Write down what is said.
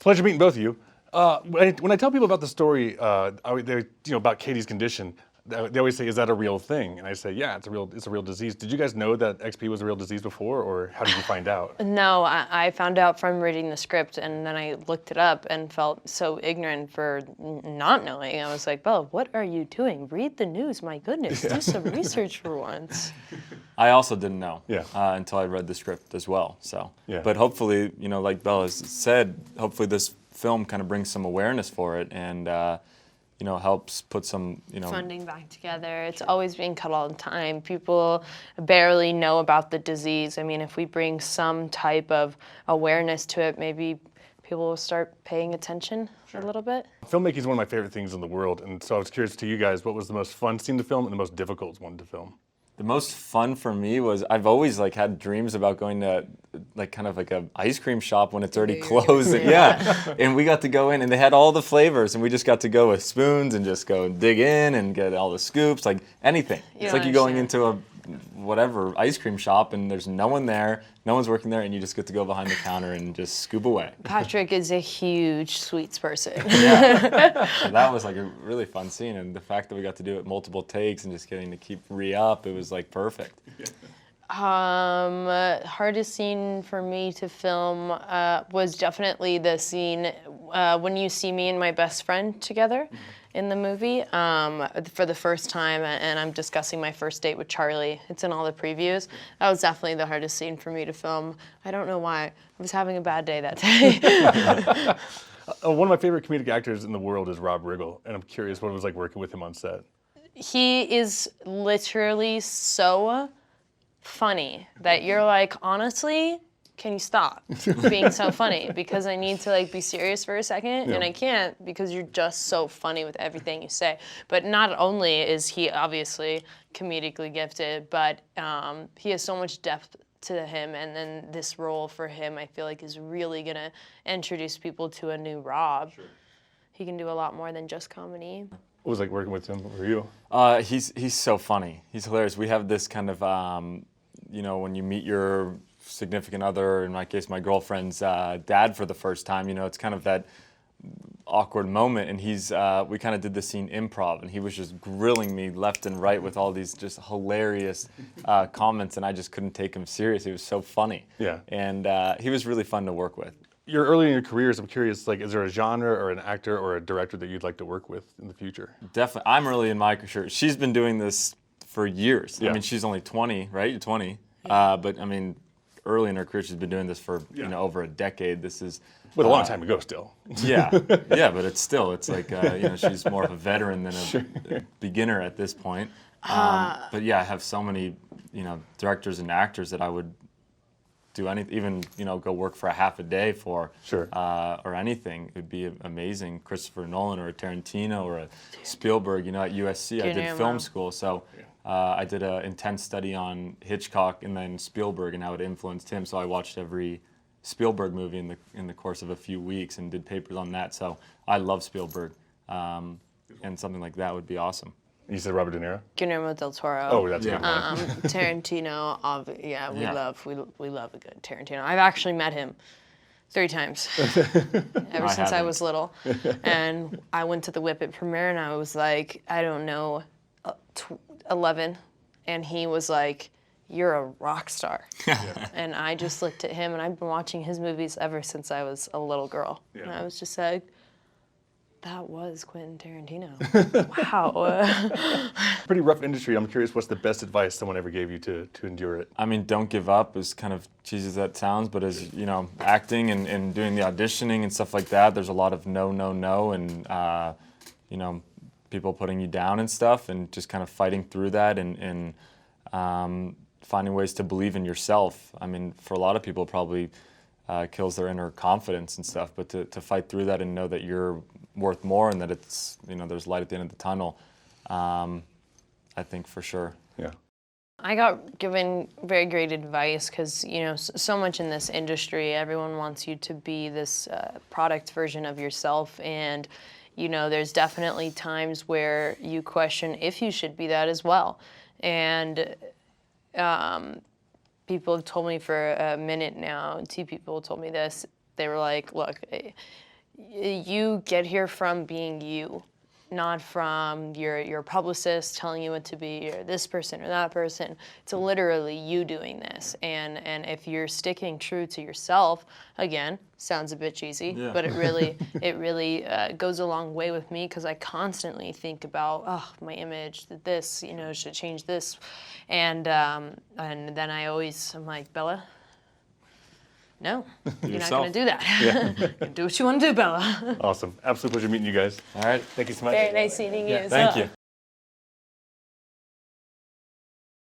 Pleasure meeting both of you. When I tell people about the story, about Katie's condition, they always say, "Is that a real thing?" And I say, "Yeah, it's a real disease." Did you guys know that XP was a real disease before, or how did you find out? No, I found out from reading the script, and then I looked it up and felt so ignorant for not knowing. I was like, "Belle, what are you doing? Read the news, my goodness. Do some research for once." I also didn't know Yeah. until I read the script as well. So, Yeah. But hopefully, like Bella has said, hopefully this film kind of brings some awareness for it and helps put some Funding back together. It's always being cut all the time. People barely know about the disease. I mean, if we bring some type of awareness to it, maybe people will start paying attention a little bit. Filmmaking is one of my favorite things in the world, and so I was curious to you guys, what was the most fun scene to film and the most difficult one to film? The most fun for me was I've always had dreams about going to kind of like a ice cream shop when it's already closed. Yeah. And we got to go in and they had all the flavors and we just got to go with spoons and just go and dig in and get all the scoops, like anything. It's like you're going into a whatever ice cream shop and there's no one there, no one's working there, and you just get to go behind the counter and just scoop away. Patrick is a huge sweets person. Yeah. So that was a really fun scene, and the fact that we got to do it multiple takes and just getting to keep re-up, it was perfect. Hardest scene for me to film was definitely the scene when you see me and my best friend together in the movie for the first time, and I'm discussing my first date with Charlie. It's in all the previews. That was definitely the hardest scene for me to film. I don't know why. I was having a bad day that day. One of my favorite comedic actors in the world is Rob Riggle, and I'm curious what it was like working with him on set. He is literally so funny that you're like, honestly, can you stop being so funny? Because I need to be serious for a second, and I can't because you're just so funny with everything you say. But not only is he obviously comedically gifted, but he has so much depth to him, and then this role for him, I feel is really gonna introduce people to a new Rob. Sure. He can do a lot more than just comedy. What was it like working with him for you? He's so funny. He's hilarious. We have this kind of, when you meet your significant other, in my case, my girlfriend's dad for the first time, it's kind of that awkward moment, and we kind of did the scene improv, and he was just grilling me left and right with all these just hilarious comments, and I just couldn't take him serious. He was so funny. Yeah. And he was really fun to work with. You're early in your careers. I'm curious, is there a genre or an actor or a director that you'd like to work with in the future? Definitely. I'm early in my career. She's been doing this for years. Yeah. I mean, she's only 20, right? You're 20. But I mean, early in her career, she's been doing this for over a decade. This is a long time ago still. Yeah, but it's she's more of a veteran than a beginner at this point. But yeah, I have so many directors and actors that I would do even go work for a half a day for, Sure. Or anything. It'd be amazing. Christopher Nolan or a Tarantino or a Spielberg. At USC, I did film school, so I did an intense study on Hitchcock and then Spielberg and how it influenced him. So I watched every Spielberg movie in the course of a few weeks and did papers on that. So I love Spielberg, and something like that would be awesome. You said Robert De Niro? Guillermo del Toro. Oh, that's a good one. Tarantino, we love a good Tarantino. I've actually met him 3 times ever since I was little. And I went to the Whip It premiere and I was like, I don't know, 11. And he was like, "You're a rock star." And I just looked at him, and I've been watching his movies ever since I was a little girl. Yeah. And I was just like, that was Quentin Tarantino. Wow. Pretty rough industry. I'm curious, what's the best advice someone ever gave you to endure it? I mean, don't give up, as kind of cheesy as that sounds, but as, acting and doing the auditioning and stuff like that, there's a lot of no, and, people putting you down and stuff, and just kind of fighting through that and finding ways to believe in yourself. I mean, for a lot of people, probably kills their inner confidence and stuff, but to fight through that and know that you're worth more and that it's, there's light at the end of the tunnel, I think for sure. Yeah. I got given very great advice because, so much in this industry, everyone wants you to be this product version of yourself, and there's definitely times where you question if you should be that as well. And people have told me for a minute now, 2 people told me this. They were like, look, You get here from being you, not from your publicist telling you what to be, or this person or that person. It's literally you doing this. And if you're sticking true to yourself, again, sounds a bit cheesy, Yeah. but it really goes a long way with me, because I constantly think about, oh, my image, this, should change this. And then I'm like, Bella, no, you're not going to do that. Do what you want to do, Bella. Awesome. Absolute pleasure meeting you guys. All right. Thank you so much. Very nice meeting you. Thank you.